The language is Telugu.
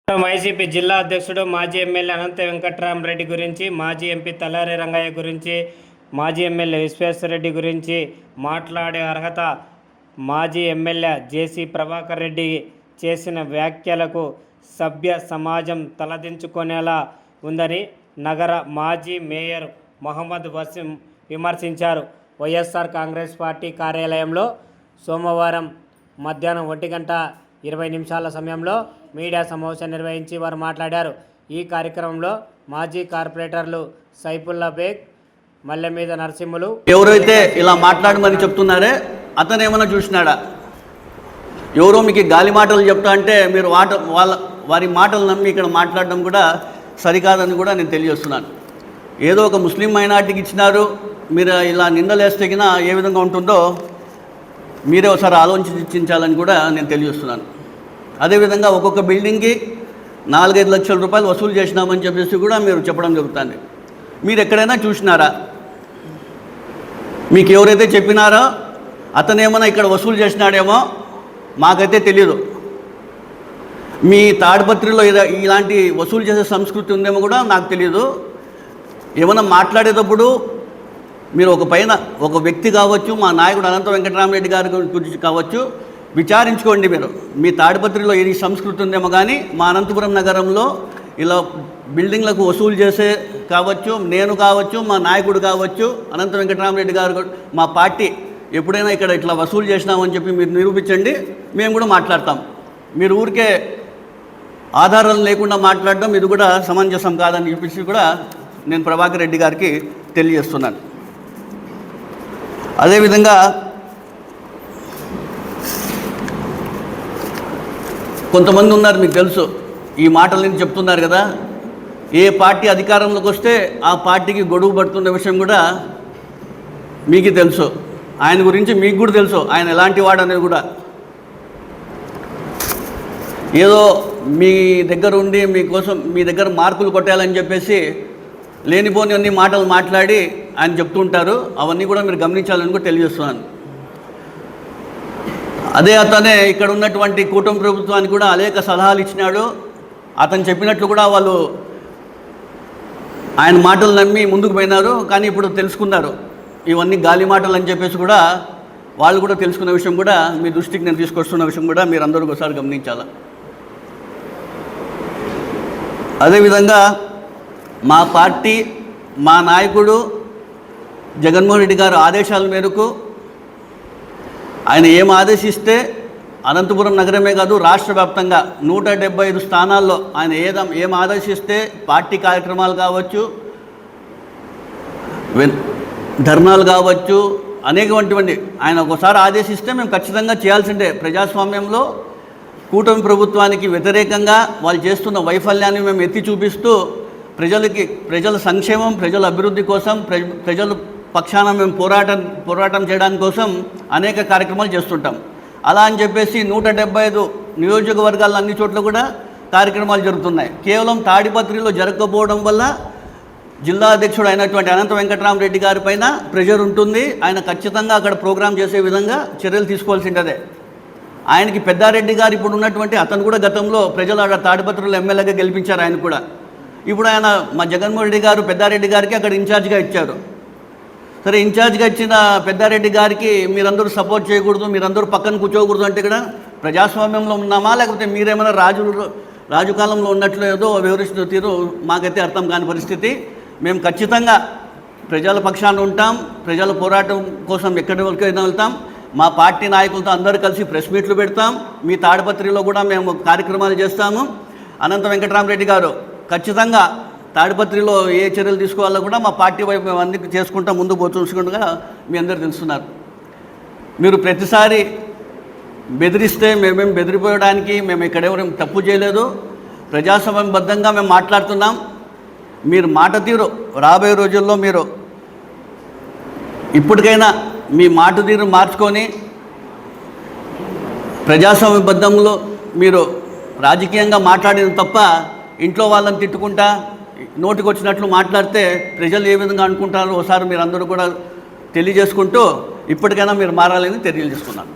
వైసీపీ జిల్లా అధ్యక్షుడు మాజీ ఎమ్మెల్యే అనంత వెంకట్రామరెడ్డి గురించి, మాజీ ఎంపీ తలారి రంగయ్య గురించి, మాజీ ఎమ్మెల్యే విశ్వేశ్వరరెడ్డి గురించి మాట్లాడే అర్హత మాజీ ఎమ్మెల్యే జేసీ ప్రభాకర్ రెడ్డి చేసిన వ్యాఖ్యలకు సభ్య సమాజం తలదించుకునేలా ఉందని నగర మాజీ మేయర్ మొహమ్మద్ వసీం విమర్శించారు. వైఎస్ఆర్ కాంగ్రెస్ పార్టీ కార్యాలయంలో సోమవారం మధ్యాహ్నం 1:20 సమయంలో మీడియా సమావేశం నిర్వహించి వారు మాట్లాడారు. ఈ కార్యక్రమంలో మాజీ కార్పొరేటర్లు సైఫుల్లా బేగ్, మల్లెమీద నరసింహులు ఎవరైతే ఇలా మాట్లాడమని చెప్తున్నారే అతను ఏమైనా చూసినాడా? ఎవరో మీకు గాలి మాటలు చెప్తా అంటే మీరు వారి మాటలు నమ్మి ఇక్కడ మాట్లాడడం కూడా సరికాదని కూడా నేను తెలియజేస్తున్నాను. ఏదో ఒక ముస్లిం మైనార్టీకి ఇచ్చినారు, మీరు ఇలా నిందలేస్తే ఏ విధంగా ఉంటుందో మీరే ఒకసారి ఆలోచించాలని కూడా నేను తెలియజేస్తున్నాను. అదేవిధంగా ఒక్కొక్క బిల్డింగ్కి 4-5 లక్షల రూపాయలు వసూలు చేసినామని చెప్పేసి కూడా మీరు చెప్పడం జరుగుతుంది. మీరు ఎక్కడైనా చూసినారా? మీకు ఎవరైతే చెప్పినారో అతనేమన్నా ఇక్కడ వసూలు చేసినాడేమో మాకైతే తెలియదు. మీ తాడిపత్రిలో ఇలాంటి వసూలు చేసే సంస్కృతి ఉందేమో కూడా నాకు తెలియదు. ఏమైనా మాట్లాడేటప్పుడు మీరు ఒక వ్యక్తి కావచ్చు, మా నాయకుడు అనంత వెంకట్రామరెడ్డి గారి గురించి కావచ్చు, విచారించుకోండి. మీరు మీ తాడిపత్రిలో ఈ సంస్కృతి ఉందేమో కానీ మా అనంతపురం నగరంలో ఇలా బిల్డింగ్లకు వసూలు చేసే కావచ్చు, నేను కావచ్చు, మా నాయకుడు కావచ్చు, అనంత వెంకట్రామరెడ్డి గారు, మా పార్టీ ఎప్పుడైనా ఇక్కడ ఇట్లా వసూలు చేసినామని చెప్పి మీరు నిరూపించండి, మేము కూడా మాట్లాడతాం. మీరు ఊరికే ఆధారాలు లేకుండా మాట్లాడడం ఇది కూడా సమంజసం కాదని చెప్పేసి కూడా నేను ప్రభాకర్ రెడ్డి గారికి తెలియజేస్తున్నాను. అదేవిధంగా కొంతమంది ఉన్నారు, మీకు తెలుసు, ఈ మాటలని చెప్తున్నారు కదా, ఏ పార్టీ అధికారంలోకి వస్తే ఆ పార్టీకి గొడుగు పడుతున్న విషయం కూడా మీకు తెలుసు. ఆయన గురించి మీకు కూడా తెలుసు, ఆయన ఎలాంటి వాడు అనేది కూడా. ఏదో మీ దగ్గర ఉండి మీకోసం మీ దగ్గర మార్కులు కొట్టాలని చెప్పేసి లేనిపోని అన్ని మాటలు మాట్లాడి ఆయన చెప్తుంటారు. అవన్నీ కూడా మీరు గమనించాలని కూడా తెలియజేస్తున్నాను. అదే అతనే ఇక్కడ ఉన్నటువంటి కూటమి ప్రభుత్వానికి కూడా అనేక సలహాలు ఇచ్చినాడు. అతను చెప్పినట్లు కూడా వాళ్ళు ఆయన మాటలు నమ్మి ముందుకు పోయినారు. కానీ ఇప్పుడు తెలుసుకున్నారు ఇవన్నీ గాలి మాటలు అని చెప్పేసి కూడా వాళ్ళు కూడా తెలుసుకున్న విషయం కూడా మీ దృష్టికి నేను తీసుకొస్తున్న విషయం కూడా మీరు అందరూ ఒకసారి గమనించాలి. అదేవిధంగా మా పార్టీ, మా నాయకుడు జగన్మోహన్ రెడ్డి గారు ఆదేశాల మేరకు ఆయన ఏం ఆదేశిస్తే అనంతపురం నగరమే కాదు రాష్ట్ర వ్యాప్తంగా 175 స్థానాల్లో ఆయన ఏం ఆదేశిస్తే పార్టీ కార్యక్రమాలు కావచ్చు, ధర్నాలు కావచ్చు, అనేకటువంటి ఆయన ఒకసారి ఆదేశిస్తే మేము ఖచ్చితంగా చేయాల్సిందే. ప్రజాస్వామ్యంలో కూటమి ప్రభుత్వానికి వ్యతిరేకంగా వాళ్ళు చేస్తున్న వైఫల్యాన్ని మేము ఎత్తి చూపిస్తూ ప్రజల సంక్షేమం, ప్రజల అభివృద్ధి కోసం, ప్రజల పక్షాన మేము పోరాటం చేయడానికి కోసం అనేక కార్యక్రమాలు చేస్తుంటాం. అలా అని చెప్పేసి 175 నియోజకవర్గాల్లో అన్ని చోట్ల కూడా కార్యక్రమాలు జరుగుతున్నాయి. కేవలం తాడిపత్రిలో జరగకపోవడం వల్ల జిల్లా అధ్యక్షుడు అయినటువంటి అనంత వెంకట్రామరెడ్డి గారి పైన ప్రెషర్ ఉంటుంది. ఆయన ఖచ్చితంగా అక్కడ ప్రోగ్రాం చేసే విధంగా చర్యలు తీసుకోవాల్సిందే. ఆయనకి పెద్దారెడ్డి గారు ఇప్పుడు ఉన్నటువంటి అతను కూడా గతంలో ప్రజలు అక్కడ తాడిపత్రిలో ఎమ్మెల్యేగా గెలిపించారు. ఆయన కూడా ఇప్పుడు ఆయన మా జగన్మోహన్ రెడ్డి గారు పెద్దారెడ్డి గారికి అక్కడ ఇన్ఛార్జ్గా ఇచ్చారు. సరే, ఇన్ఛార్జ్గా ఇచ్చిన పెద్దారెడ్డి గారికి మీరందరూ సపోర్ట్ చేయకూడదు, మీరందరూ పక్కన కూర్చోకూడదు అంటే ఇక్కడ ప్రజాస్వామ్యంలో ఉన్నామా లేకపోతే మీరేమైనా రాజు కాలంలో ఉన్నట్లు ఏదో వివరిస్తున్న తీరు మాకైతే అర్థం కాని పరిస్థితి. మేము ఖచ్చితంగా ప్రజల పక్షాన ఉంటాం, ప్రజల పోరాటం కోసం ఎక్కడి వరకైనా వెళ్తాం. మా పార్టీ నాయకులతో అందరూ కలిసి ప్రెస్ మీట్లు పెడతాం. మీ తాడిపత్రిలో కూడా మేము కార్యక్రమాలు చేస్తాము. అనంత వెంకట్రామరెడ్డి గారు ఖచ్చితంగా తాడిపత్రిలో ఏ చర్యలు తీసుకోవాలో కూడా మా పార్టీ వైపు మేము అన్ని చేసుకుంటా ముందుకు పోతుండగా మీ అందరూ తెలుస్తున్నారు. మీరు ప్రతిసారి బెదిరిస్తే మేమేం బెదిరిపోయడానికి మేము ఇక్కడెవరేం తప్పు చేయలేదు. ప్రజాస్వామ్యబద్ధంగా మేము మాట్లాడుతున్నాం. మీరు మాట తీరు రాబోయే రోజుల్లో మీరు ఇప్పటికైనా మీ మాట తీరు మార్చుకొని ప్రజాస్వామ్యబద్ధంలో మీరు రాజకీయంగా మాట్లాడిన తప్ప ఇంట్లో వాళ్ళని తిట్టుకుంటా నోటికి వచ్చినట్లు మాట్లాడితే ప్రజలు ఏ విధంగా అనుకుంటారో ఒకసారి మీరు అందరూ కూడా తెలియజేసుకుంటూ ఇప్పటికైనా మీరు మారాలని తెలియజేసుకున్నాను.